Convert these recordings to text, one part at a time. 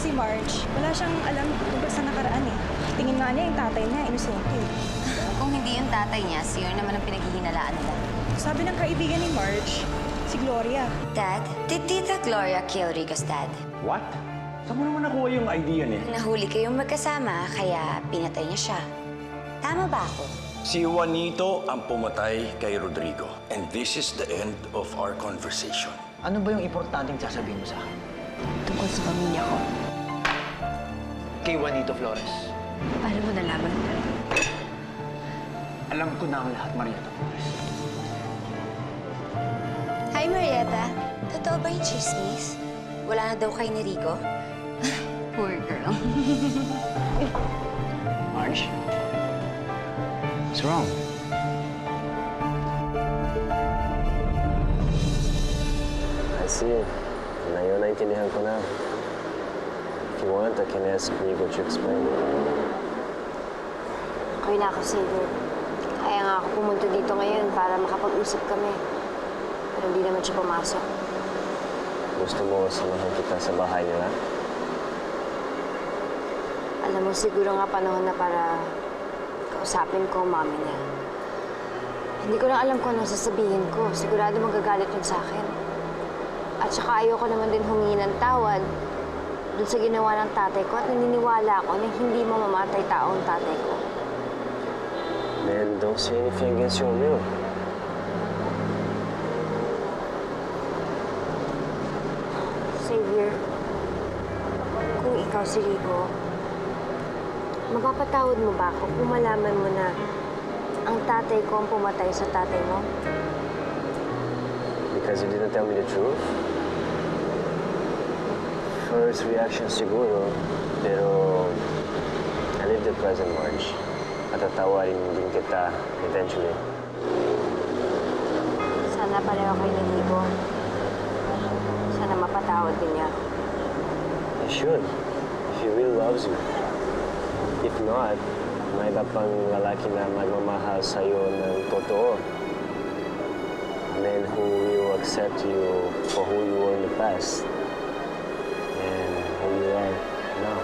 si Marge, wala siyang alam tungkol sa nakaraan eh. Tingin nga niya yung tatay niya, inosente. Kung hindi yung tatay niya, sino naman ang pinaghihinalaan nila? Sabi ng kaibigan ni Marge, si Gloria. Dad, did Tita Gloria kill Rico's dad? What? Saan mo naman nakuha yung idea niya? Nahuli kayong magkasama, kaya pinatay niya siya. Tama ba ako? Si Juanito ang pumatay kay Rodrigo. And this is the end of our conversation. Ano ba yung importanteng sasabihin mo sa akin? Tungkol sa pamilya ko. Kay Juanito Flores. Paano mo nalaman? Alam ko na ang lahat, Marieta Flores. Hi, Marietta. Totoo ba yung chismis? Wala na daw kay ni Rico? Poor girl. Marge? What's wrong? I see. Ngayon, naintindihan ko na. If you want, I can ask Rico to explain. Okay na ako, Xavier. Kaya nga ako pumunta dito ngayon para makapag-usap kami. Pero hindi naman siya pumasok. Gusto mo samahan kita sa bahay nila? Alam mo, siguro nga panahon na para kausapin ko ang mami niya. Hindi ko lang alam kung ano sasabihin ko. Sigurado magagalit yun sa akin. At saka ayoko naman din humingi ng tawad dun sa ginawa ng tatay ko at naniniwala ako na hindi mamamatay tao ang tatay ko. Then don't say anything against your will. Xavier, kung ikaw si Rico, mapapatawad mo ba ako kung malaman mo na ang tatay ko ang pumatay sa tatay mo? Because you didn't tell me the truth? First reaction siguro, pero I live the present, Marge. Patatawarin din kita eventually. Sana pareho kayo ni Rico. Sana mapatawad din niya. You should, if he really loves you. If not, may iba pang lalaki na magmamahal sa'yo ng totoo. Men who will accept you for who you were in the past and who you are now.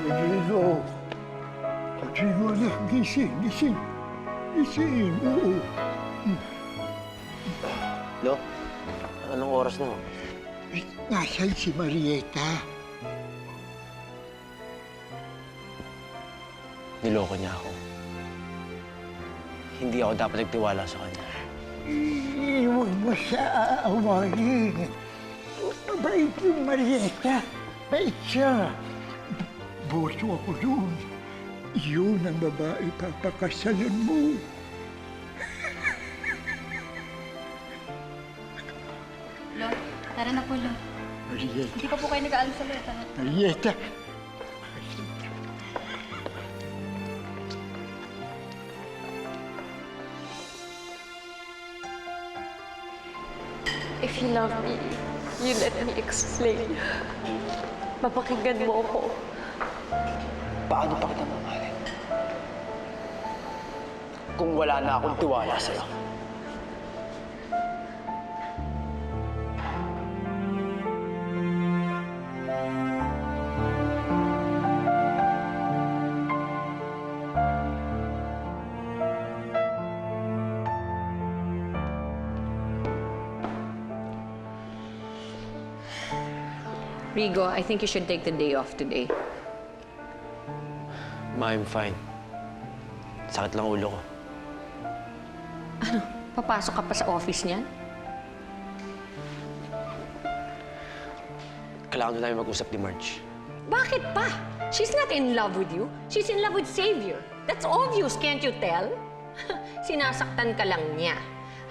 Rodrigo! Rodrigo, anak, gising, gising. Gising, oo. Lo, anong oras na? Nasaan si Marieta? Niloko niya ako. Hindi ako dapat nagtiwala sa kanya. Huwag mo siya aawayin. Mabait yung Marieta. Bait siya. Boso ako doon. Yun ang babae papakasalan mo. Lo, tara na po, Lo. Marieta. Hindi pa po kayo nag-aalis sa Leta. Marieta. If you love me, you let me explain. Mapakinggan mo ako. Paano pa kita mamahalin? Kung wala na akong tiwala sa'yo. Rigo, I think you should take the day off today. Ma, I'm fine. Sakit lang ulo ko. Ano? Papasok ka pa sa office niyan? Kailangan na namin mag-usap ni Marge. Bakit pa? She's not in love with you. She's in love with Xavier. That's obvious, can't you tell? Sinasaktan ka lang niya.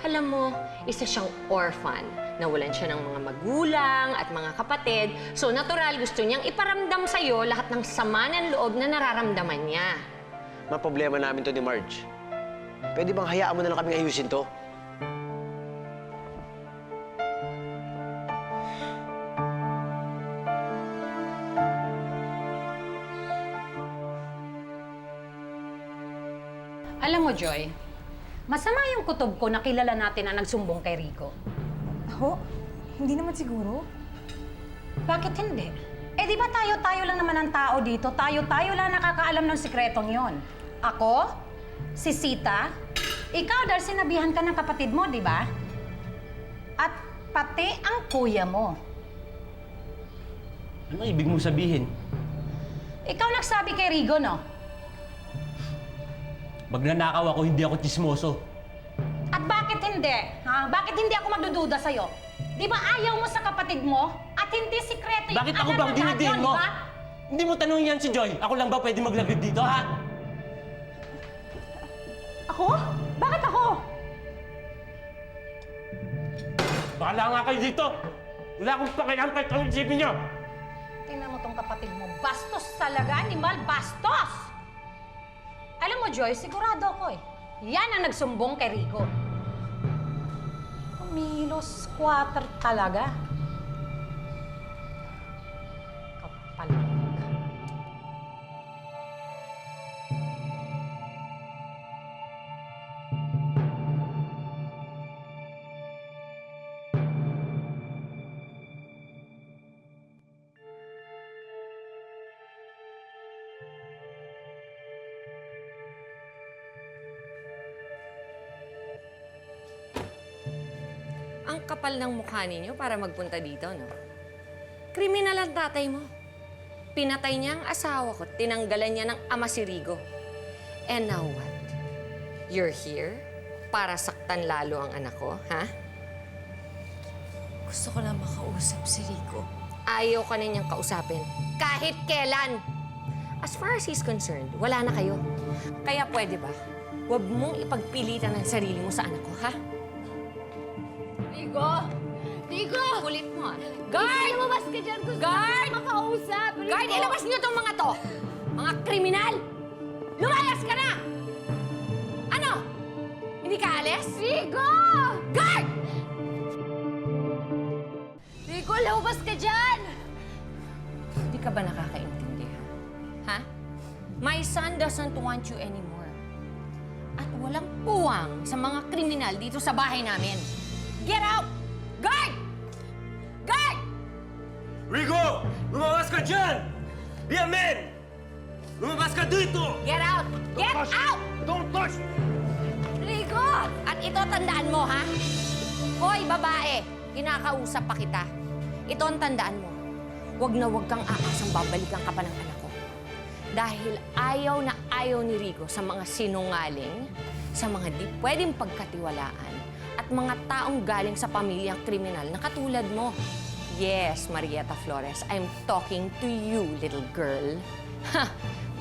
Alam mo, isa siyang orphan. Nawalan siya ng mga magulang at mga kapatid. So, natural gusto niyang iparamdam sa'yo lahat ng sama ng loob na nararamdaman niya. mga problema namin to ni Marge. Pwede bang hayaan mo na lang kaming ayusin to? Alam mo, Joy, masama yung kutob ko na kilala natin na nagsumbong kay Rico. Ho? Hindi naman siguro. Bakit hindi? Eh di ba tayo-tayo lang naman ang tao dito? Tayo-tayo lang nakakaalam ng sikretong yon. Ako, si Sita, ikaw dahil sinabihan ka ng kapatid mo, di ba? At pati ang kuya mo. Ano ibig mo sabihin? Ikaw nagsabi kay Rigo, no? Magnanakaw ako, hindi ako tsismoso. At bakit hindi? Ha? Bakit hindi ako magdududa sa'yo? Di ba ayaw mo sa kapatid mo? At hindi sikreto yung Bakit ako alam bang ng lahat dinidiin yun, mo? di ba? Hindi mo tanongin yan si Joy. Ako lang ba pwede maglagay dito, ha? Ako? Bakit ako? Bahala nga kayo dito! Wala akong pakialam kahit anong isipin niyo! Tingnan mo tong kapatid mo. Bastos talaga, animal. Bastos! Alam mo, Joy, sigurado ako eh. Yan ang nagsumbong kay Rico. Kumilos squatter talaga. Kapal. Ang kapal ng mukha ninyo para magpunta dito, no? Kriminal ang tatay mo. Pinatay niya ang asawa ko, tinanggalan niya ng ama si Rigo. And now what? You're here para saktan lalo ang anak ko, ha? Gusto ko lang makausap si Rico. Ayaw ka na niyang kausapin. Kahit kailan. As far as he's concerned, wala na kayo. Kaya pwede ba? Huwag mong ipagpilitan ang sarili mo sa anak ko, ha? Rico! Rico! Kulit mo, ah. Guard! Lumabas ka dyan! Gusto Guard! ko makausap! Rico! Guard, ilabas niyo tong mga to! Mga kriminal! Lumayas ka na! Ano? Hindi ka alis? Rico! Guard! Rico, lumabas ka dyan! Hindi ka ba nakakaintindi, ha? My son doesn't want you anymore. At walang puwang sa mga kriminal dito sa bahay namin. Get out! Guard! Guard! Rico! Lumabas ka dyan! Be a man! Lumabas ka dito! Get out! Get out! Don't touch! Rico! At ito tandaan mo, ha? Hoy, babae! Kinakausap pa kita. Ito ang tandaan mo. Huwag na huwag kang aasang babalikan ka pa ng anak ko. Dahil ayaw na ayaw ni Rico sa mga sinungaling, sa mga di pwedeng pagkatiwalaan, at mga taong galing sa pamilyang kriminal na katulad mo. Yes, Marieta Flores, I'm talking to you, little girl. Ha!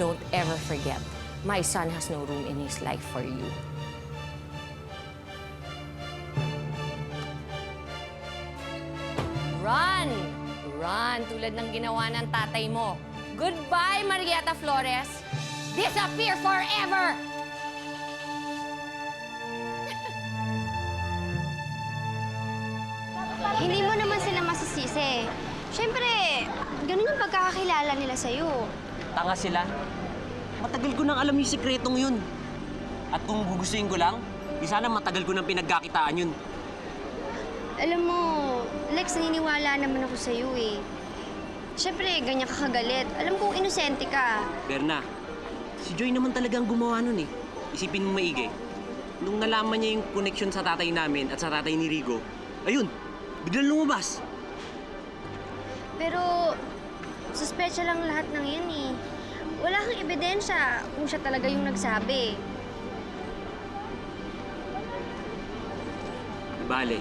Don't ever forget, my son has no room in his life for you. Run! Run, tulad ng ginawa ng tatay mo. Goodbye, Marieta Flores! Disappear forever! Hindi mo naman sila masisisi. Siyempre, ganun yung pagkakakilala nila sa'yo. Tanga sila. Matagal ko nang alam yung sikretong yun. At kung gugustuhin ko lang, di sana matagal ko nang pinagkakitaan yun. Alam mo, Lex, naniniwala naman ako sa'yo eh. Siyempre, ganyan ka kagalit. Alam kong inosente ka. Berna, si Joy naman talagang gumawa nun eh. Isipin mo maigi. Nung nalaman niya yung connection sa tatay namin at sa tatay ni Rigo, ayun, biglang lumabas. Pero, suspecha lang lahat ng yan eh. Wala kang ebidensya kung siya talaga yung nagsabi. Bale,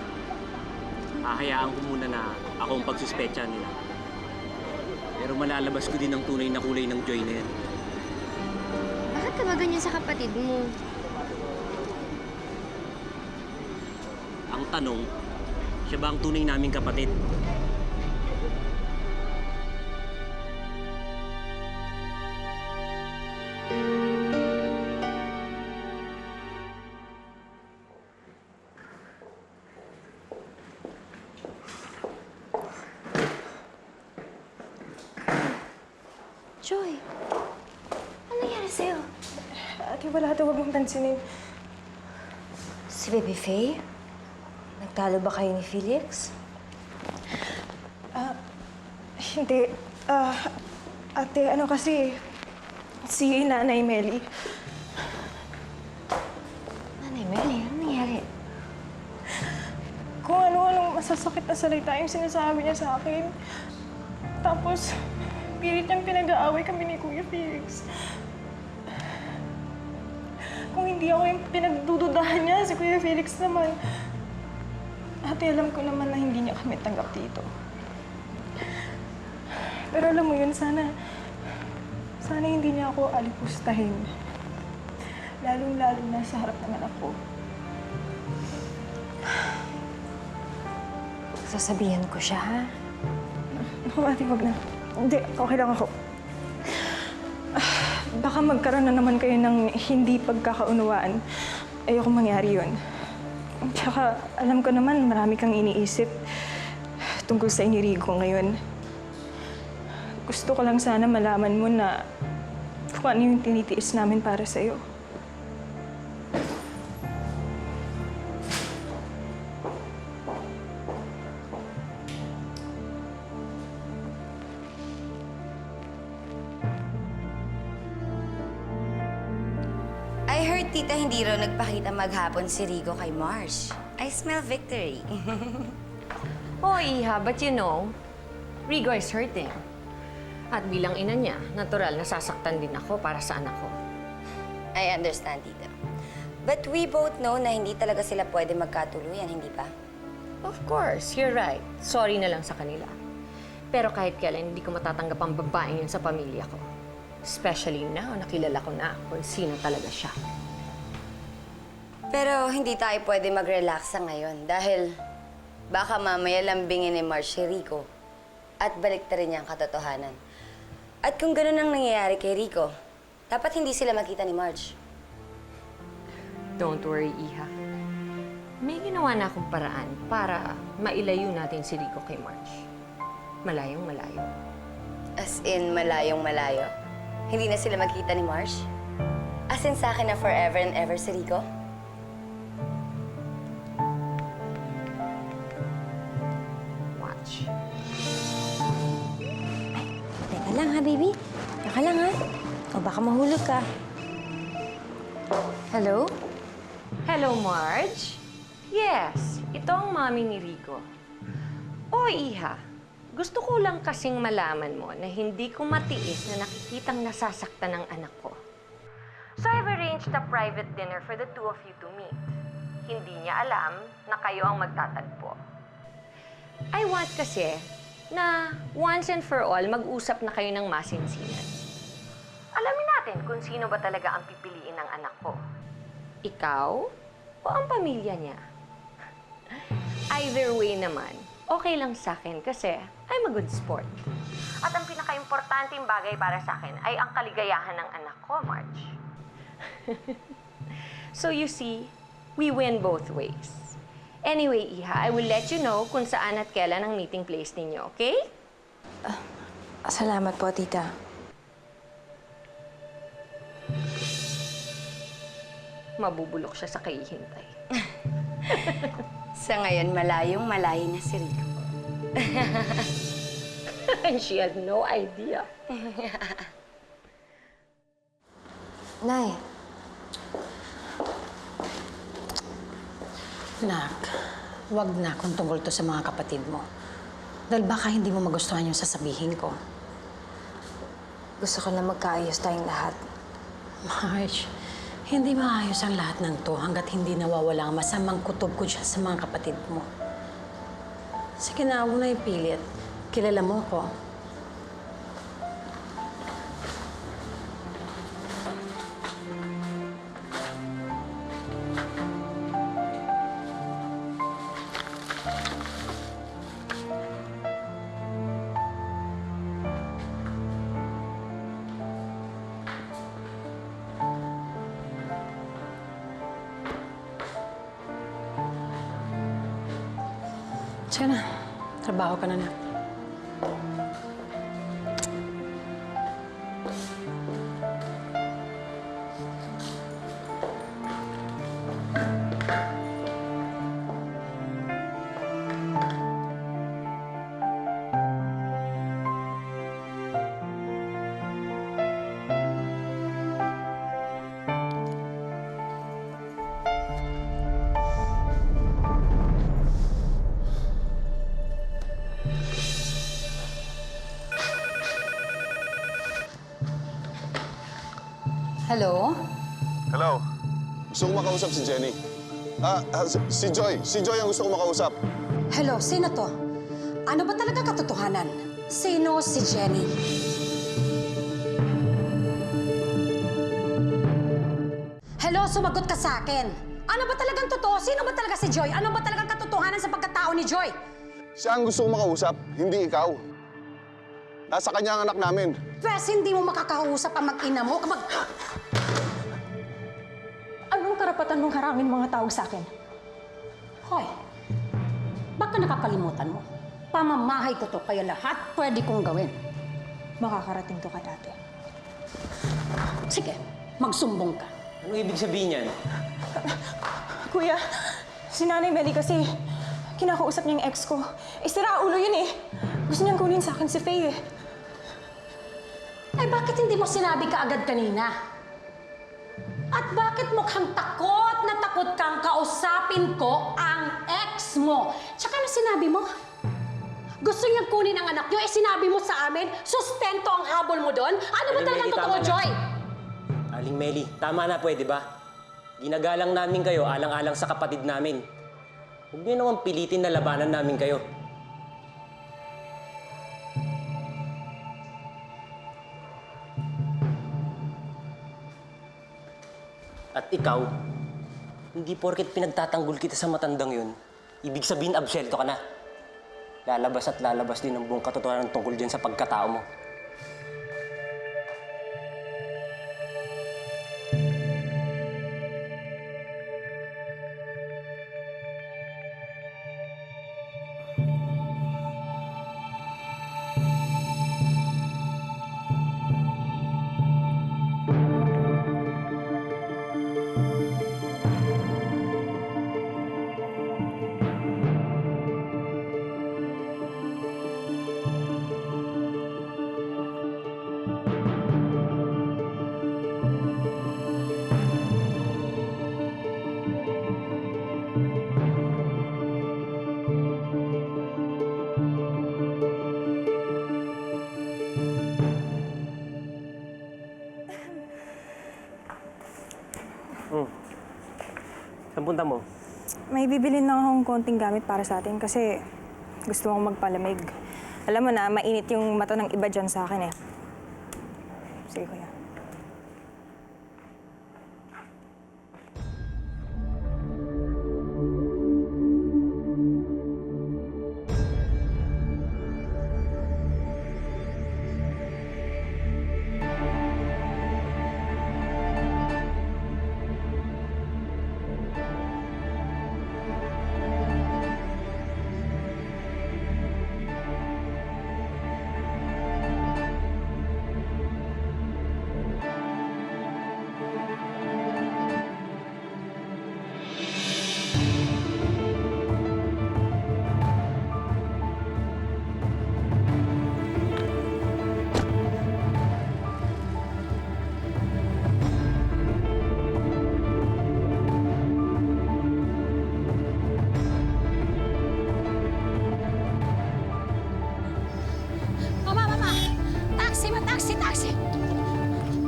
hahayaan ko muna na ako ang pagsuspecha nila. Pero malalabas ko din ang tunay na kulay ng Joy na yan. Bakit ka ba ganyan sa kapatid mo? Ang tanong, siya ba ang tunay naming kapatid? Ate, wala daw, huwag mong pansinin. Si Baby Faye? Nagtalo ba kayo ni Felix? Hindi. Ate, ano kasi, si Nanay Melly. Nanay Melly, ano nangyari? Kung ano-anong masasakit na salita yung sinasabi niya sa akin. Tapos, pilit niyang pinag-aaway kami ni Kuya Felix. Kung hindi ako yung pinagdududahan niya, si Kuya Felix naman. Ate, alam ko naman na hindi niya kami tanggap dito. Pero alam mo yun, sana hindi niya ako alipustahin. Lalong-lalo na sa harap ng anak ko. Sasabihan ko siya, ha? Naku, ate, wag na. Hindi, okay lang ako. Baka magkaroon na naman kayo ng hindi pagkakaunawaan. Ayoko mangyari yun. Tsaka, alam ko naman, marami kang iniisip tungkol sa Rico ngayon. Gusto ko lang sana malaman mo na kung ano yung tinitiis namin para sa'yo. I heard tita hindi raw nagpakita maghapon si Rico kay Marsh. I smell victory. Oh, Iha, but you know, Rigo is hurting. At bilang ina niya, natural nasasaktan din ako para sa anak ko. I understand, tita. But we both know na hindi talaga sila pwede magkatuluyan, hindi ba? Of course, you're right. Sorry na lang sa kanila. Pero kahit kailan, hindi ko matatanggap ang babaeng yun sa pamilya ko. Especially now, nakilala ko na kung sino talaga siya. Pero hindi tayo pwede mag-relax sa ngayon dahil baka mamaya lambingin ni Marsh si Rico at baliktarin niya ang katotohanan. At kung ganun ang nangyayari kay Rico, dapat hindi sila makita ni Marge. Don't worry, Iha. May ginawa na akong paraan para mailayo natin si Rico kay Marge. Malayong malayo. As in, malayong malayo? Hindi na sila magkita ni Marge? As in, sa akin na forever and ever si Rico? Watch. Teka lang ha, baby. Teka lang ha. O baka mahulog ka. Hello? Hello, Marge? Yes, ito ang mami ni Rico. O, Iha, gusto ko lang kasing malaman mo na hindi ko matiis na nakikitang nasasaktan ng anak ko. So I've arranged a private dinner for the two of you to meet. Hindi niya alam na kayo ang magtatagpo. I want kasi na once and for all, mag-usap na kayo ng masinsinan. Alamin natin kung sino ba talaga ang pipiliin ng anak ko. Ikaw o ang pamilya niya? Either way naman, okay lang sa akin kasi I'm a good sport. At ang pinaka-importanting bagay para sa akin ay ang kaligayahan ng anak ko, Marge. So you see, we win both ways. Anyway, Iha, I will let you know kung saan at kailan ang meeting place ninyo, okay? Salamat po, tita. Mabubulok siya sa kahihintay. Sa ngayon, malayong malayo na si Rico. And she had no idea. Nay. Nak, wag na kung tungkol to sa mga kapatid mo. Dahil baka hindi mo magustuhan yung sasabihin ko. Gusto ko na magkaayos tayong lahat. Marge, hindi maayos ang lahat ng to hanggat hindi nawawala ang masamang kutob ko siya sa mga kapatid mo. Sige na, huwag na ipilit. Kilala mo ko. Sige na. Trabaho ka na na. Hello? Hello? Gusto ko makausap si Jenny. Si Joy. Si Joy ang gusto ko makausap. Hello, sino to? Ano ba talaga katotohanan? Sino si Jenny? Hello, sumagot ka sa akin. Ano ba talagang totoo? Sino ba talaga si Joy? Ano ba talagang katotohanan sa pagkatao ni Joy? Siya ang gusto ko makausap, hindi ikaw. Nasa kanya ang anak namin. Pwes, hindi mo makakausap ang mag-ina mo kapag... Anong karapatan mong harangin mga tawag sa akin? Hoy, baka nakakalimutan mo. Pamamahay ko to, kaya lahat pwede kong gawin. Makakarating to kay ate. Sige, magsumbong ka. Anong ibig sabihin yan? Kuya, si Nanay Meli kasi kinakausap niya yung ex ko. Sira ulo yun eh. Gusto niyang kunin sa akin si Faye eh. Ay, bakit hindi mo sinabi ka agad kanina? At bakit mukhang takot na takot kang kausapin ko ang ex mo? Tsaka na sinabi mo? Gusto niyang kunin ang anak niyo, sinabi mo sa amin, sustento ang habol mo doon? Ano ba Aling talagang Meli, totoo, tama na. Joy? Aling Meli, tama na, pwede ba? Ginagalang namin kayo alang-alang sa kapatid namin. Huwag niyo naman pilitin na labanan namin kayo. At ikaw, hindi porket pinagtatanggol kita sa matandang yun, ibig sabihin absyelto ka na. Lalabas at lalabas din ang buong katotohanan tungkol dyan sa pagkatao mo. Saan punta mo? May bibilin lang akong konting gamit para sa atin kasi gusto kong magpalamig. Alam mo na, mainit yung mata ng iba dyan sa akin eh. Sige, kuya. Mama, mama! Taxi, taxi, taxi!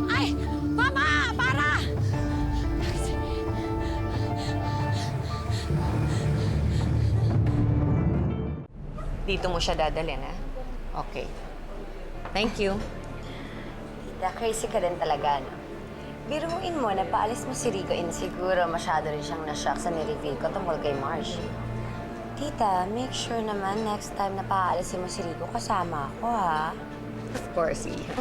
Ay! Mama! Para! Taxi. Dito mo siya dadalhin, ha? Okay. Thank you. Tita, crazy ka din talaga, no? Biruin mo, napaalis mo si Rico and siguro masyado rin siyang na-shock sa ni-reveal ko tungkol kay Marsh. Tita, make sure naman next time na paalisin mo si Rico, kasama ako, ha? Of course, Iha.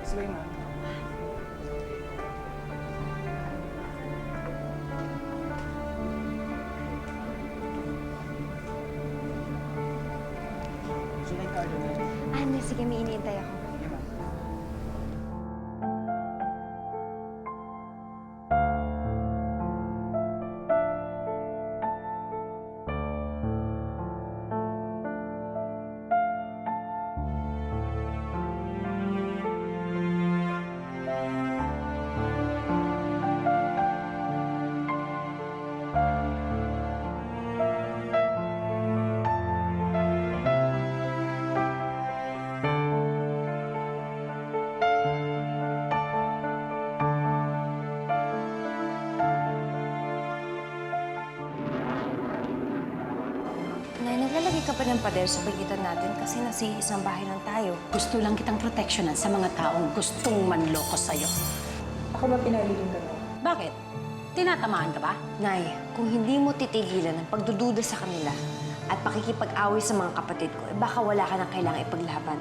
Sige, ma. Ano, sige, may iniintay ako. Naglalagay ka pa ng pader sa pagitan natin kasi nasa isang bahay lang tayo. Gusto lang kitang proteksyonan sa mga taong gustong manloko sa'yo. Ako ba pinaliling ka mo? Bakit? Tinatamaan ka ba? Nay, kung hindi mo titigilan ang pagdududa sa kanila at pakikipag-away sa mga kapatid ko, baka wala ka nang kailangang ipaglaban.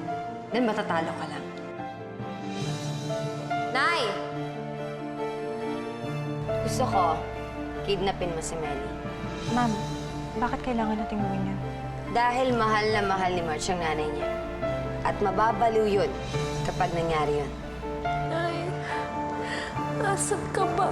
Then matatalo ka lang. Nay! Gusto ko, kidnapin mo si Melly. Ma'am, bakit kailangan nating gawin yun? Dahil mahal na mahal ni March ang nanay niya. At mababaliw yun kapag nangyari yun. Nay, asan ka ba?